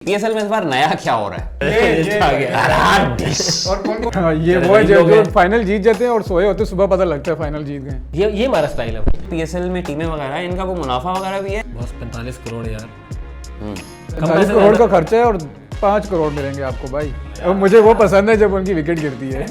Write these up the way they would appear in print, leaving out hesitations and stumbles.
PSL में इस बार नया क्या हो रहा है? ये वो है जो फाइनल जीत जाते हैं और सोए होते सुबह पता लगता है फाइनल जीत गए। ये हमारा स्टाइल है। पीएसएल में टीमें वगैरह इनका कोई मुनाफा वगैरह भी है? बस 45 करोड़ यार। 45 करोड़ का खर्चा है और 5 करोड़ मिलेंगे आपको भाई। अब मुझे वो पसंद है जब उनकी विकेट गिरती है।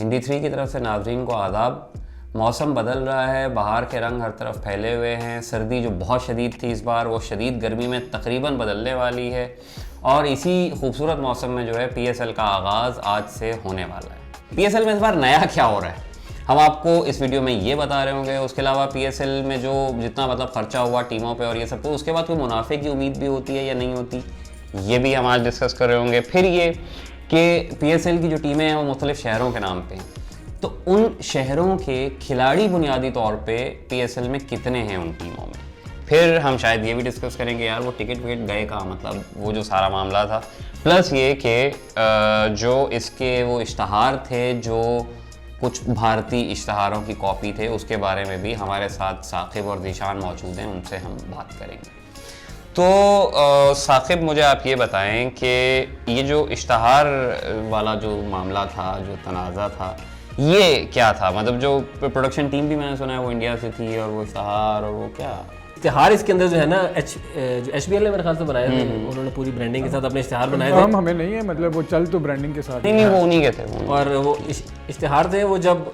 हिंदी 3 की तरफ से नाज़रीन को आदाब। मौसम बदल रहा है, बाहर के रंग हर तरफ फैले हुए हैं। सर्दी जो बहुत शदीद थी इस बार, वो शदीद गर्मी में तकरीबन बदलने वाली है और इसी खूबसूरत मौसम में जो है पीएसएल का आगाज़ आज से होने वाला है। पीएसएल में इस बार नया क्या हो रहा है हम आपको इस वीडियो में ये बता रहे होंगे। उसके अलावा पीएसएल में जो जितना मतलब खर्चा हुआ टीमों पे और ये सब, तो उसके बाद कोई मुनाफे की उम्मीद भी होती है या नहीं होती, ये भी हम आज डिस्कस कर रहे होंगे। फिर ये कि पीएसएल की जो टीमें हैं वो मुख्तलिफ शहरों के नाम पे हैं, तो उन शहरों के खिलाड़ी बुनियादी तौर पे पीएसएल में कितने हैं उन टीमों में। फिर हम शायद ये भी डिस्कस करेंगे यार वो टिकट विकेट गए का मतलब वो जो सारा मामला था, प्लस ये कि जो इसके वो इश्तहार थे जो कुछ भारतीय इश्तहारों की कॉपी थे, उसके बारे में भी हमारे साथ साकिब और ज़ीशान मौजूद हैं, उनसे हम बात करेंगे। तो साकिब मुझे आप ये बताएं कि ये जो इश्तहार वाला जो मामला था, जो तनाज़ा था, ये क्या था? मतलब जो प्रोडक्शन टीम भी मैंने सुना है वो इंडिया से थी और वो इश्तहार और वो क्या इश्तिहार इसके अंदर जो है ना जो एचबीएल ने मेरे ख्याल से बनाए थे, उन्होंने पूरी ब्रांडिंग के साथ अपने इश्तिहार बनाए थे। हमें नहीं है, मतलब वो चल तो ब्रांडिंग के साथ नहीं वो उन्हीं के थे। और वो इश्तिहार थे वो जब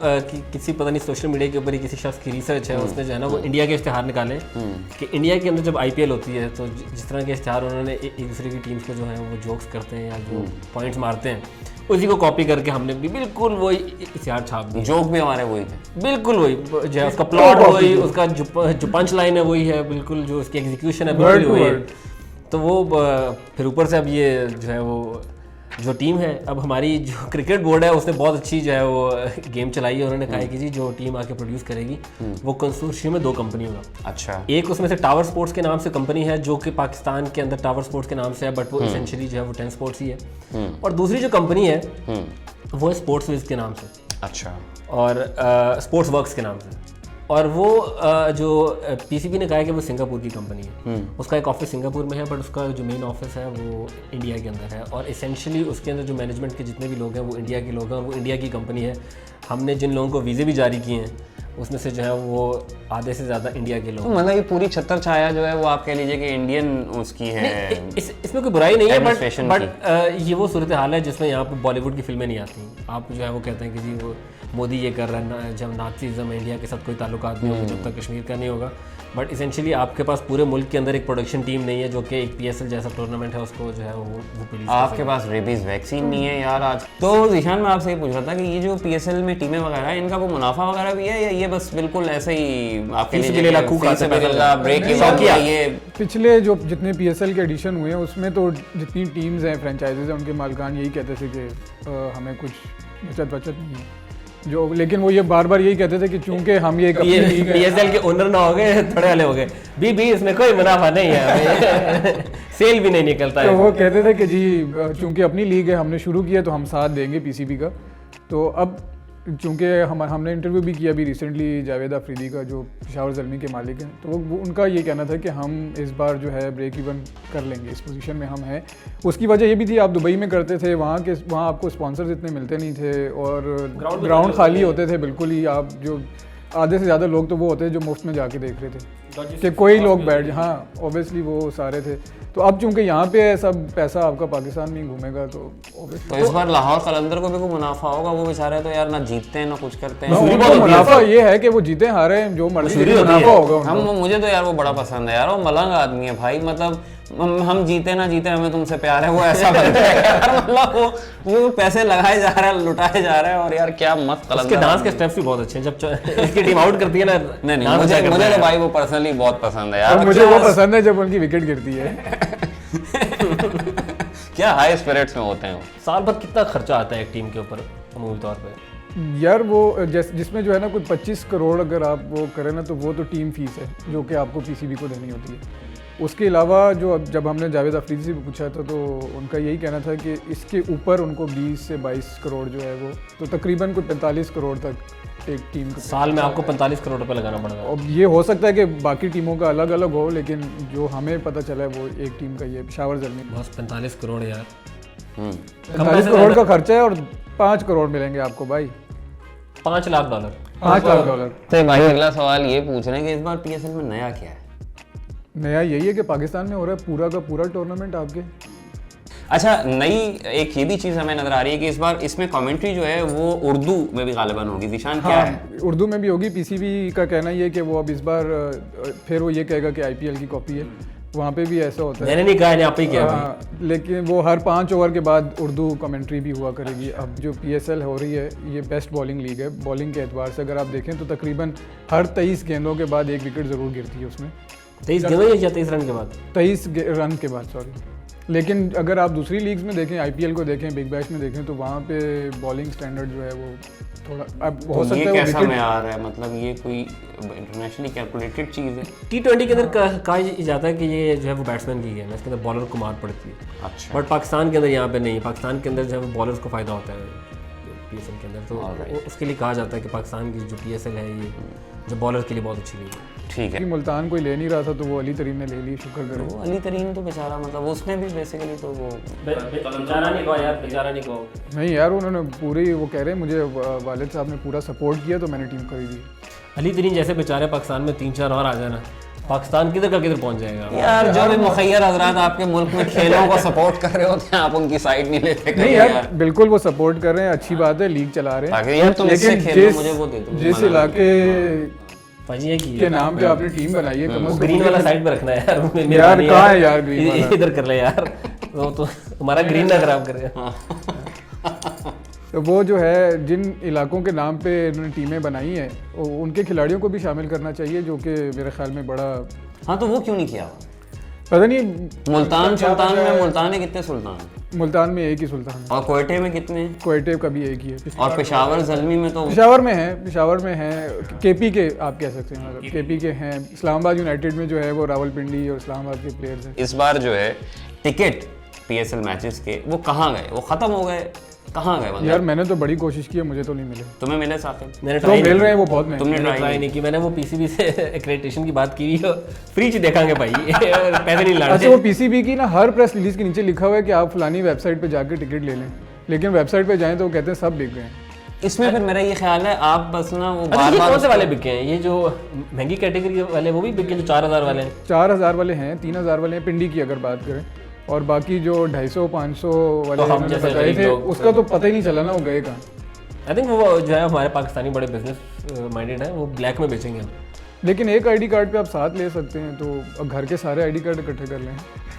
किसी पता नहीं सोशल मीडिया के ऊपर ही किसी शख्स की रिसर्च है, उसने जो है ना वो इंडिया के इश्तिहार निकाले कि इंडिया के अंदर जब आईपीएल होती है तो जिस तरह के इश्तिहार उन्होंने एक दूसरे की टीम्स को जो है वो जोक्स करते हैं या जो पॉइंट्स मारते हैं, उसी को कॉपी करके हमने भी बिल्कुल वही इश्तिहार छाप दिया। जोक भी हमारे वही थे, बिल्कुल वही जो है, उसका प्लॉट वही, उसका जो पंच लाइन है वही है, बिल्कुल जो उसकी एग्जीक्यूशन है बिल्कुल वही है। तो वो फिर ऊपर से अब ये जो है वो जो टीम है, अब हमारी जो क्रिकेट बोर्ड है उसने बहुत अच्छी जो है वो गेम चलाई है। उन्होंने कहा है कि जी जो टीम आके प्रोड्यूस करेगी वो कंसोर्शियम में 2 कंपनी होगा। अच्छा, एक उसमें से टावर स्पोर्ट्स के नाम से कंपनी है जो कि पाकिस्तान के अंदर टावर स्पोर्ट्स के नाम से है, बट वो एसेंशियली जो है वो 10 स्पोर्ट्स ही है। और दूसरी जो कंपनी है वो है स्पोर्ट्स विज के नाम से, अच्छा, और स्पोर्ट्स वर्क्स के नाम से। और वो जो पीसीबी ने कहा है कि वो सिंगापुर की कंपनी है, उसका एक ऑफिस सिंगापुर में है, बट उसका जो मेन ऑफिस है वो इंडिया के अंदर है। और एसेंशियली उसके अंदर जो मैनेजमेंट के जितने भी लोग हैं वो इंडिया के लोग हैं और वो इंडिया की कंपनी है। हमने जिन लोगों को वीज़े भी जारी किए हैं उसमें से जो है वो आधे से ज़्यादा इंडिया के लोग। मतलब ये पूरी छत्तर छाया जो है वो आप कह लीजिए कि इंडियन उसकी है। इसमें कोई बुराई नहीं है, बट ये वो सूरत हाल है जिसमें यहाँ पे बॉलीवुड की फिल्में नहीं आती। आप जो है वो कहते हैं कि जी वो मोदी ये कर रहा है, जब नाज़िज़्म इंडिया के साथ कोई ताल्लुकात नहीं होगा जब तक कश्मीर का नहीं होगा। बट इसेंशियली आपके पास पूरे मुल्क के अंदर एक प्रोडक्शन टीम नहीं है जो कि एक पीएसएल जैसा टूर्नामेंट है उसको जो है वो पुलिस। आपके पास रेबीज वैक्सीन नहीं है यार आज। तो ज़ीशान मैं आपसे ये पूछ रहा था कि ये जो पीएसएल में टीमें वगैरह है इनका कोई मुनाफा वगैरह भी है या ये बस बिल्कुल ऐसे ही आपके लिए ब्रेक ये? पिछले जो जितने पीएसएल के एडिशन हुए हैं उसमें तो जितनी टीम्स हैं, फ्रेंचाइजीज हैं, उनके मालिकान यही कहते थे कि हमें कुछ बचत नहीं है जो, लेकिन वो ये बार बार यही कहते थे कि चूंकि हम ये पीएसएल के ओनर ना हो गए, थोड़े वाले हो गए, भी इसमें कोई मुनाफा नहीं है, सेल भी नहीं निकलता है। तो वो कहते थे कि जी चूंकि अपनी लीग है, हमने शुरू किया तो हम साथ देंगे पीसीबी का। तो अब चूंकि हमने इंटरव्यू भी किया अभी रिसेंटली जावेद अफरीदी का जो पेशावर ज़ल्मी के मालिक हैं, तो वो उनका ये कहना था कि हम इस बार जो है ब्रेक इवन कर लेंगे, इस पोजीशन में हम हैं। उसकी वजह ये भी थी, आप दुबई में करते थे, वहाँ आपको स्पॉन्सर्स इतने मिलते नहीं थे और ग्राउंड खाली होते थे बिल्कुल ही। आप जो आधे से ज़्यादा लोग तो वो होते जो मुफ्त में जाके देख रहे थे कि कोई लोग बैठ, हाँ ऑब्वियसली वो सारे थे। तो अब चूंकि यहाँ पे है सब पैसा आपका पाकिस्तान में ही घूमेगा, तो इस बार लाहौर कलंदर को भी कोई मुनाफा होगा। वो बेचारे तो यार ना जीतते हैं ना कुछ करते हैं। मुनाफा ये है कि वो जीते हारे जो मर्जी मुनाफा होगा। मुझे तो यार वो बड़ा पसंद है यार, वो मलंग आदमी है भाई। मतलब हम जीते ना जीते हमें तुमसे प्यार है, वो ऐसा बनता है यार। मतलब वो पैसे लगाए जा रहा है, लुटाए जा रहा है और यार क्या मस्त कलंदर। उसके डांस के स्टेप्स भी बहुत अच्छे हैं जब इसकी टीम आउट करती है ना। नहीं मुझे तो भाई वो पर्सनली बहुत पसंद है यार। मुझे वो पसंद है जब उनकी विकेट गिरती है। क्या हाई स्पिरिट्स में होते हैं वो। साल भर कितना खर्चा आता है एक टीम के ऊपर अमूमन तौर पे? यार वो जिसमें जो है ना कुछ 25 करोड़ अगर आप वो करें ना, तो वो तो टीम फीस है जो कि आपको पीसीबी को देनी होती है। उसके अलावा जो अब जब हमने जावेद अफरीदी से पूछा था तो उनका यही कहना था कि इसके ऊपर उनको 20 से 22 करोड़ जो है वो तो तकरीबन कोई 45 करोड़ तक एक टीम को साल में आपको 45 करोड़ रुपए लगाना पड़ेगा। अब ये हो सकता है कि बाकी टीमों का अलग अलग हो, लेकिन जो हमें पता चला है वो एक टीम का ये पेशावर ज़ल्मी। बस 45 करोड़ यार, 45 करोड़ का खर्चा है और 5 करोड़ मिलेंगे आपको भाई, $5 लाख। 5 लाख डॉलर। तो भाई अगला सवाल ये पूछ रहे हैं कि इस बार पीएसएल में नया क्या है? नया यही है कि पाकिस्तान में हो रहा है पूरा का पूरा टूर्नामेंट आपके। अच्छा, नई एक ये भी चीज़ हमें नज़र आ रही है कि इस बार इसमें कमेंट्री जो है वो उर्दू में भी गालिबन होगी। ज़ीशान क्या है? उर्दू में भी होगी। पीसीबी का कहना ये है कि वो अब इस बार फिर वो ये कहेगा कि आईपीएल की कॉपी है, वहाँ पे भी ऐसा होता है। मैंने नहीं कहा, आप ही किया। लेकिन वो हर 5 ओवर के बाद उर्दू कमेंट्री भी हुआ करेगी। अब जो पीएसएल हो रही है ये बेस्ट बॉलिंग लीग है। बॉलिंग के एतबार से अगर आप देखें तो तकरीबन हर 23 गेंदों के बाद एक विकेट ज़रूर गिरती है उसमें। 23 गेंदों या 23 रन के बाद? 23 रन के बाद, सॉरी। लेकिन अगर आप दूसरी लीग्स में देखें, आईपीएल को देखें, बिग बैश में देखें, तो वहाँ पे बॉलिंग स्टैंडर्ड जो है वो थोड़ा अब हो सकता है। ये वो कैसा विकेट मयार है? मतलब ये कोई इंटरनेशनली कैलकुलेटेड चीज़ है? T20 के अंदर कहा जाता है कि ये जो है वो बैट्समैन की गेम है, इसके अंदर बॉलर को मार पड़ती है। अच्छा। बट पाकिस्तान के अंदर यहाँ पे नहीं है। पाकिस्तान के अंदर जो है वो बॉलर्स को फ़ायदा होता है पीएसएल के अंदर, तो उसके लिए कहा जाता है कि पाकिस्तान की जो पीएसएल है ये जो बॉलर के लिए बहुत अच्छी लीग है। ठीक है। कि मुल्तान कोई ले नहीं रहा था तो वो अली तरीन ने ले ली, शुक्र करो। वो अली तरीन तो बेचारा, मतलब उसने भी बेसिकली तो वो बेचारा नहीं कहो यार, बेचारा नहीं कहो। नहीं यार, उन्होंने पूरी वो कह रहे हैं मुझे वालिद साहब ने पूरा सपोर्ट किया तो मैंने टीम खरीदी। अली तरीन जैसे बेचारे पाकिस्तान में 3-4 और आ जाना, पाकिस्तान किधर का किधर पहुंच जाएगा। यार जो भी मुखैर हजरात आपके मुल्क में खेलों को सपोर्ट कर रहे होते हैं, आप उनकी साइड नहीं लेते। नहीं यार, बिल्कुल वो सपोर्ट कर रहे हैं, अच्छी बात है, लीग चला रहे हैं। यार तुम इससे खेलो, मुझे वो दे दो। जिस इलाके के नाम पे आपने टीम बनाई है, कम से ग्रीन वाला साइड पे रखना है यार। यार कहाँ है यार ग्रीन वाला? इधर कर ले यार, तो तुम्हारा ग्रीन ना खराब करे। तो वो जो है जिन इलाकों के नाम पे इन्होंने टीमें बनाई हैं उनके खिलाड़ियों को भी शामिल करना चाहिए, जो कि मेरे ख्याल में बड़ा। हाँ, तो वो क्यों नहीं किया? पता नहीं। मुल्तान सुल्तान में, मुल्तान में कितने सुल्तान? मुल्तान में एक ही सुल्तान है। और क्वेटे में कितने? क्वेटे का भी एक ही है। और पेशावर ज़ल्मी में तो पेशावर में है, पेशावर में है, केपी के आप कह सकते हैं, मतलब केपी के हैं। इस्लामाबाद यूनाइटेड में जो है वो रावलपिंडी और इस्लामाबाद के प्लेयर्स हैं। इस बार जो है टिकट पीएसएल मैचेस के वो कहाँ गए? वो खत्म हो गए? कहाँ गए? मतलब यार मैंने तो बड़ी कोशिश की है, मुझे तो नहीं मिले। तुम्हें मिले साकिब? मैंने तो मिल रहे हैं वो बहुत महंगे। तुमने ट्राई नहीं की। मैंने वो पीसीबी से एक्रेडिटेशन की बात की हुई, फ्री च देखांगे भाई, पैसे नहीं लाने। अच्छा, वो पीसीबी की ना हर प्रेस रिलीज के नीचे लिखा हुआ है कि आप फलानी वेबसाइट पे जाकर टिकट ले लें, लेकिन वेबसाइट पे जाएं तो वो कहते हैं सब बिक गए हैं। इसमें फिर मेरा ये ख्याल है आप बस ना वो अच्छा, ये कौन से वाले बिके हैं? ये जो महंगी कैटेगरी वाले वो भी बिके, जो 4000 वाले हैं? 4000 वाले हैं, 3000 वाले हैं पिंडी की अगर बात करें, और बाकी जो 250-500 वाले तो हम जैसे बताए थे उसका तो पता ही नहीं चला ना वो गए कहाँ। आई थिंक वो जो है हमारे पाकिस्तानी बड़े बिजनेस माइंडेड है, वो ब्लैक में बेचेंगे हम। लेकिन एक आईडी कार्ड पे आप साथ ले सकते हैं, तो अब घर के सारे आईडी कार्ड इकट्ठे कर लें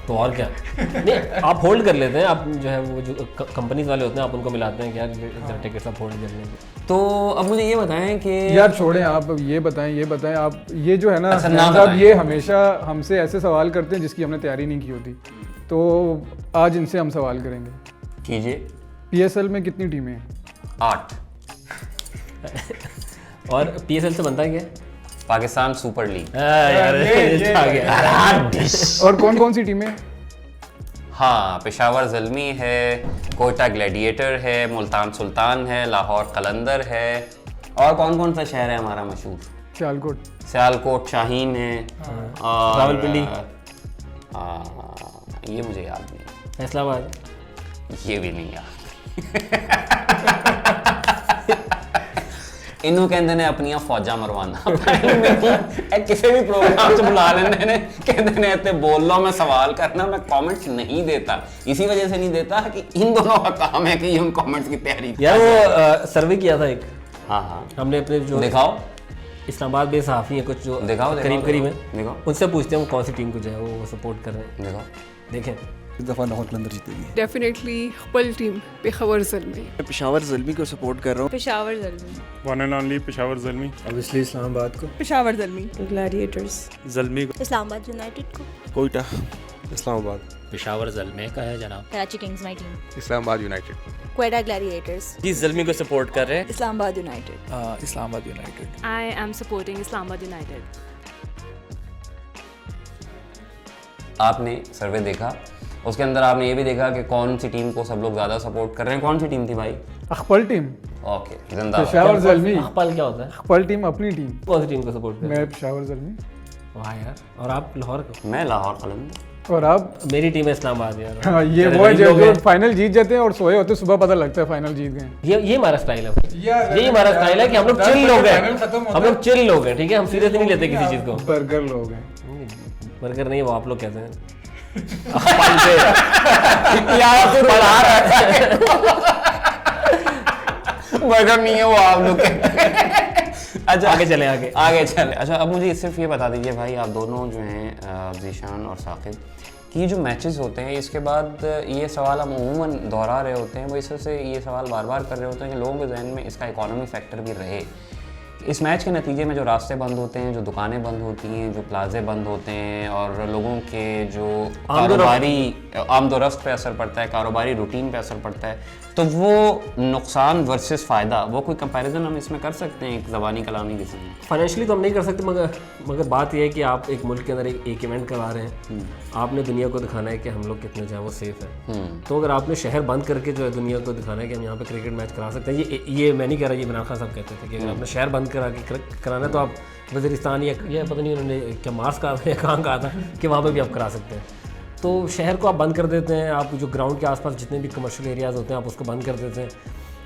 तो और क्या। नहीं, आप होल्ड कर लेते हैं, आप जो है वो जो कंपनीज वाले होते हैं आप उनको मिलाते हैं कि यार जरा टिकट्स आप होल्ड कर लेंगे। तो अब मुझे ये बताएं कि यार छोड़ें, आप ये बताएं आप ये जो है ना अच्छा, ना साहब, बताएं। ये हमेशा हमसे ऐसे सवाल करते हैं जिसकी हमने तैयारी नहीं की होती, तो आज इनसे हम सवाल करेंगे। कीजिए। पीएसएल में कितनी टीमें हैं? 8। और पीएसएल से बनता है क्या? Pakistan super league. यार ये आ गया। और कौन कौन सी टीमें? हाँ, पेशावर ज़ल्मी है, कोयटा ग्लैडिएटर है, मुल्तान सुल्तान है, लाहौर कलंदर है, और कौन कौन सा शहर है हमारा मशहूर? सियालकोट। सियालकोट शाहीन है, और रावलपिंडी। ये मुझे याद नहीं। फैसलाबाद। ये भी नहीं याद। इनू कहते ने अपनियां फौजा मरवाना। किसी भी प्रोग्राम से बुला लेते ने, कहते ने इतने बोल लो, मैं सवाल करना, मैं कमेंट्स नहीं देता। इसी वजह से नहीं देता कि इन दोनों का काम है कि ये उन कमेंट्स की तैयारी। यार वो सर्वे किया था एक, हाँ हमने अपने जो दिखाओ, इस्लामाबाद बेस सहाफ़ी हैं कुछ जो दिखाओ, करीब है, दिखाओ, उनसे पूछते हैं वो कौन सी टीम को जो है वो सपोर्ट कर रहे हैं। दिखाओ। देखें इस दफ़ा लाहौर कलंदर जीतेगी। डेफिनेटली हपल टीम पेशावर ज़ल्मी। मैं पेशावर ज़ल्मी को सपोर्ट कर रहा हूँ। Peshawar Zalmi. One and only Peshawar Zalmi. Obviously Islamabad को। पेशावर ज़ल्मी। ग्लैडिएटर्स। ज़ल्मी को। इस्लामाबाद यूनाइटेड को। कोयटा। इस्लामाबाद। पेशावर ज़ल्मी का है जनाब। Karachi Kings my team. Islamabad United. Quetta Gladiators. जी ज़ल्मी को सपोर्ट कर रहे हैं। Islamabad United. Islamabad United. I am supporting Islamabad United. आपने सर्वे देखा, उसके अंदर आपने ये भी देखा कि कौन सी टीम को सब लोग ज़्यादा सपोर्ट कर रहे हैं। कौन सी टीम थी भाई? अखपल टीम। ओके, जिंदाबाद। पेशावर ज़ल्मी। अखबाल क्या होता है? अखपल टीम अपनी टीम। कौन सी टीम को सपोर्ट कर? मैं पेशावर ज़ल्मी। वाह यार। और आप लाहौर को? मैं लाहौर कलंदर। और आप? मेरी टीम है इस्लामाबाद यार। हाँ, ये वो है जो फाइनल जीत जाते हैं और सोए होते हैं, सुबह पता लगता है फाइनल जीत गए। ये हमारा स्टाइल है, ये हमारा स्टाइल है कि हम लोग चिल लोग हैं, हम लोग चिल लोग हैं, ठीक है, हम सीरियस नहीं लेते किसी चीज को। बर्गर लोग हैं। बर्गर नहीं, वो आप लोग कहते हैं। बर्गर नहीं है वो, आप लोग अच्छा आगे चले चले। अच्छा, अब मुझे सिर्फ ये बता दीजिए भाई, आप दोनों जो हैं ज़ीशान और साकिब, कि जो मैचेस होते हैं इसके बाद ये सवाल हम अमूमन दोहरा रहे होते हैं, वो इस वजह से ये सवाल बार बार कर रहे होते हैं कि लोगों के जहन में इसका इकोनॉमी फैक्टर भी रहे। इस मैच के नतीजे में जो रास्ते बंद होते हैं, जो दुकानें बंद होती हैं, जो प्लाजे बंद होते हैं और लोगों के जो कारोबारी आमदोरफ्त पे असर पड़ता है, कारोबारी रूटीन पे असर पड़ता है, तो वो नुकसान वर्सेस फ़ायदा, वो कोई कंपैरिजन हम इसमें कर सकते हैं एक ज़बानी कलामी के साथ? फाइनेंशियली तो हम नहीं कर सकते, मगर बात यह है कि आप एक मुल्क के अंदर एक इवेंट करवा रहे हैं, आपने दुनिया को दिखाना है कि हम लोग कितने जो है वो सेफ है। तो अगर आपने शहर बंद करके जो है दुनिया को दिखाना है कि हम यहाँ पे क्रिकेट मैच करा सकते हैं, ये मैं नहीं कह रहा, ये इमरान खान साहब कहते थे कि अगर आपने शहर बंद करा के कराना है तो आप वज़ीरिस्तान या पता नहीं उन्होंने क्या मार्स कहा था या कहाँ कहा था कि वहाँ पर भी आप करा सकते हैं। तो शहर को आप बंद कर देते हैं, आप जो ग्राउंड के आसपास जितने भी कमर्शियल एरियाज़ होते हैं आप उसको बंद कर देते हैं,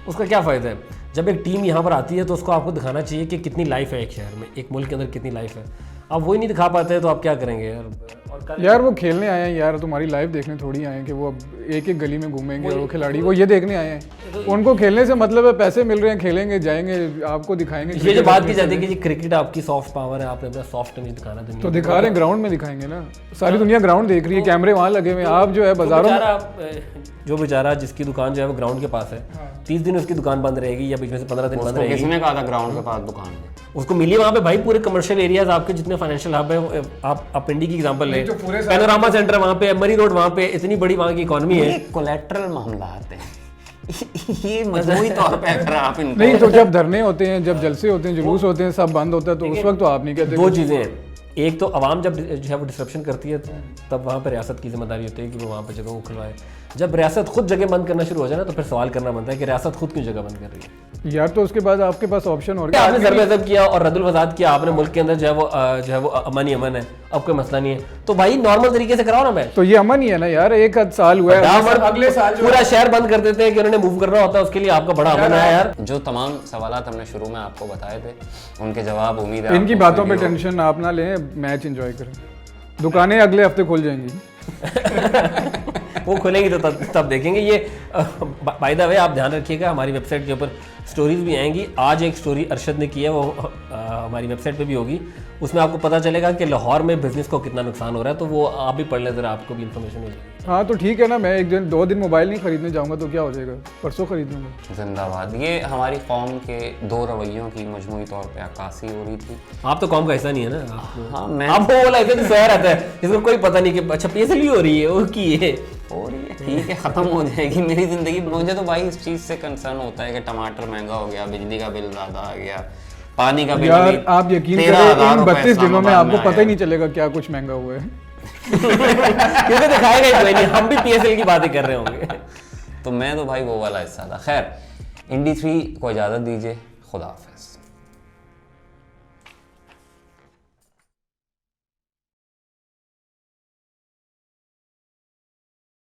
उसका क्या फ़ायदा है? जब एक टीम यहाँ पर आती है तो उसको आपको दिखाना चाहिए कि कितनी लाइफ है एक शहर में, एक मुल्क के अंदर कितनी लाइफ है। आप वही नहीं दिखा पाते हैं तो आप क्या करेंगे यार? वो खेलने आए हैं यार, तुम्हारी लाइफ देखने थोड़ी आए हैं कि वो अब एक एक गली में घूमेंगे और वो खिलाड़ी वो ये देखने आए हैं। उनको खेलने से मतलब है, पैसे मिल रहे हैं, खेलेंगे, जाएंगे, आपको दिखाएंगे। ये जो बात की जाती है कि क्रिकेट आपकी सॉफ्ट पावर है, आपने अपना सॉफ्ट इमेज दिखाना दुनिया तो दिखा रहे हैं, ग्राउंड में दिखाएंगे ना, सारी दुनिया ग्राउंड देख रही है, कैमरे वहाँ लगे हुए हैं। आप जो है बाजारों में जो बेचारा जिसकी दुकान जो है वो ग्राउंड के पास है, 30 दिन उसकी दुकान बंद रहेगी या बीच में से 15 दिन बंद रहेगी। किसने कहा था ग्राउंड के पास दुकान है? उसको मिली वहाँ पे भाई पूरे कमर्शियल एरियाज आपके जितने फाइनेंशियल हब है, आप पिंडी की एग्जांपल ले, पैनोरामा सेंटर वहाँ पे, मरी रोड वहाँ पे, इतनी बड़ी वहाँ की इकोनॉमी है। कोलेट्रल मामला आते हैं ये मजबूरी तौर पे अगर आप इनको नहीं, तो जब धरने होते हैं, जब जलसे होते हैं, जुलूस होते हैं, सब बंद होता है, तो उस वक्त तो आप नहीं कहते। दो चीज़ें हैं, एक तो आवाम जब जो है वो डिस्ट्रप्शन करती है तब वहाँ पर रियासत की जिम्मेदारी होती है कि वो वहाँ पर जगह को खुलवाए। जब रियासत खुद जगह बंद करना शुरू हो जाए ना तो फिर सवाल करना बनता है कि रियासत खुद क्यों जगह बंद कर रही है यार। तो उसके बाद आपके पास ऑप्शन और क्या? आपने ज़रब किया और रद्दुल वज़ात किया, आपने मुल्क के अंदर जो है वो अमन ही अमन है, अब कोई मसला नहीं है, तो भाई नॉर्मल तरीके से कराओ ना मैच। तो ये अमन ही है ना यार, एक साल हुआ है, अगले साल पूरा शहर बंद कर देते हैं कि उन्होंने मूव करना होता है, उसके लिए आपका बड़ा अमन है यार। जो तमाम सवालात हमने शुरू में आपको बताए थे उनके जवाब उम्मीद है इनकी बातों पे टेंशन आप ना लें, मैच एंजॉय करें। दुकानें अगले हफ्ते खुल जाएंगी वो खुलेंगी तो तब देखेंगे। ये बाय द वे आप ध्यान रखिएगा, हमारी वेबसाइट के ऊपर स्टोरीज भी आएंगी। आज एक स्टोरी अरशद ने की है, वो हमारी वेबसाइट पे भी होगी, उसमें आपको पता चलेगा कि लाहौर में बिजनेस को कितना नुकसान हो रहा है, तो वो आप भी पढ़ लें ज़रा, आपको भी इन्फॉर्मेशन हो जाएगी। हाँ तो ठीक है ना, मैं एक दिन 2 दिन मोबाइल नहीं खरीदने जाऊँगा तो क्या हो जाएगा, परसों खरीद लूँगा। जिंदाबाद। ये हमारी कौम के 2 रवैयों की मजमूई तौर पे अक्कासी हो रही थी। आप तो कौम का हिस्सा नहीं है ना। हाँ, मैं आपको वो ऐसे तो शहर आता है जिसको कोई पता नहीं कि अच्छा PSL हो रही है, वो की है हो रही है, ठीक है, ख़त्म हो जाएगी मेरी ज़िंदगी। मुझे तो भाई इस चीज़ से कंसर्न होता है कि टमाटर महंगा हो गया, बिजली का बिल ज़्यादा आ गया, पानी का बिल यार आप यकीन करें इन 32 दिनों में आपको पता ही नहीं चलेगा क्या कुछ महंगा हुआ है क्योंकि दिखाएगा ही कोई नहीं, हम भी PSL की बातें कर रहे होंगे। तो मैं तो भाई वो वाला हिस्सा था। खैर, इंडी 3 को इजाज़त दीजिए, खुदा हाफ़िज़।